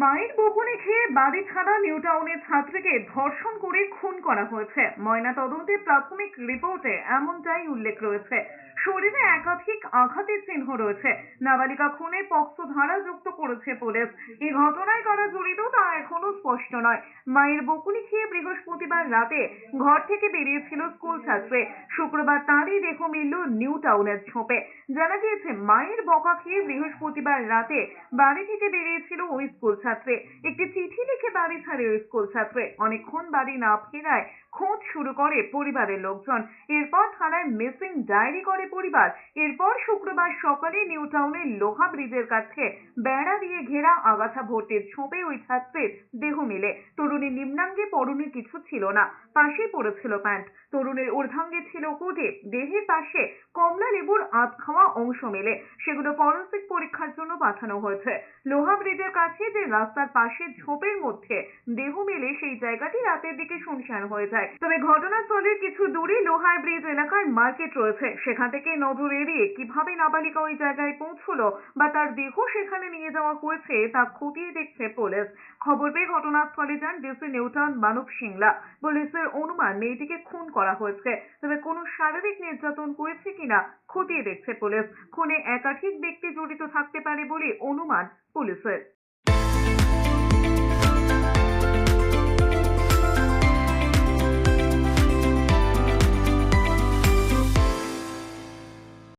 মায়ের বকুনি খেয়ে বাড়ি ছাড়া নিউ টাউনের ছাত্রীকে ধর্ষণ করে খুন করা হয়েছে। ময়না তদন্তের প্রাথমিক রিপোর্টে এমনটাই উল্লেখ রয়েছে। শরীরে একাধিক আঘাতের চিহ্ন রয়েছে। নাবালিকা খুনে পক্সো ধারা যুক্ত করেছে পুলিশ। এই ঘটনায় কারা জড়িত তা এখনো স্পষ্ট নয়। মায়ের বকুনি খেয়ে বৃহস্পতিবার রাতে ঘর থেকে বেরিয়েছিল স্কুল ছাত্রী। শুক্রবার তারই দেহ মিলল নিউ টাউনের ঝোপে। জানা গিয়েছে, মায়ের বকা খেয়ে বৃহস্পতিবার রাতে বাড়ি থেকে বেরিয়েছিল ওই স্কুল ছাত্রী। একটি চিঠি লিখে বাড়ি ছাড়ে ওই স্কুল ছাত্রী। অনেকক্ষণ বাড়ি না ফেরায় খোঁজ শুরু করে পরিবারের লোকজন। এরপর থানায় মিসিং ডায়েরি করে পরিবার। এরপর শুক্রবার সকালে নিউ টাউনের লোহা ব্রিজের কাছে বেড়া দিয়ে ঘেরা আগাছা ভর্তির ঝোপে ওই ছাত্রীর দেহ মেলে। তরুণীর নিম্নাঙ্গে পরনে কিছু ছিল না, পাশেই পড়েছিল প্যান্ট। তরুণীর ঊর্ধ্বাঙ্গে ছিল হুডি। দেহের পাশে কমলা লেবুর আধ খাওয়া অংশ মেলে। সেগুলো ফরেনসিক পরীক্ষার জন্য পাঠানো হয়েছে। লোহা ব্রিজের কাছে যে রাস্তার পাশে ঝোপের মধ্যে দেহ মেলে, সেই জায়গাটি রাতের দিকে শুনশান হয়ে যায়। তবে ঘটনাস্থলের কিছু দূরে লোহার ব্রিজ এলাকায় মার্কেট রয়েছে। সেখান থেকে নজর এড়িয়ে কিভাবে নাবালিকা ওই জায়গায় পৌঁছলো বা তার দেহ সেখানে নিয়ে যাওয়া হয়েছে তা খতিয়ে দেখছে পুলিশ। খবর পেয়ে ঘটনাস্থলে যান ডিসি নিউ টাউন মানব সিংলা। পুলিশের অনুমান মেয়েটিকে খুন করা হয়েছে, তবে কোনো শারীরিক নির্যাতন হয়েছে কিনা খতিয়ে দেখছে পুলিশ। খুনে একাধিক ব্যক্তি জড়িত থাকতে পারে বলে অনুমান পুলিশের।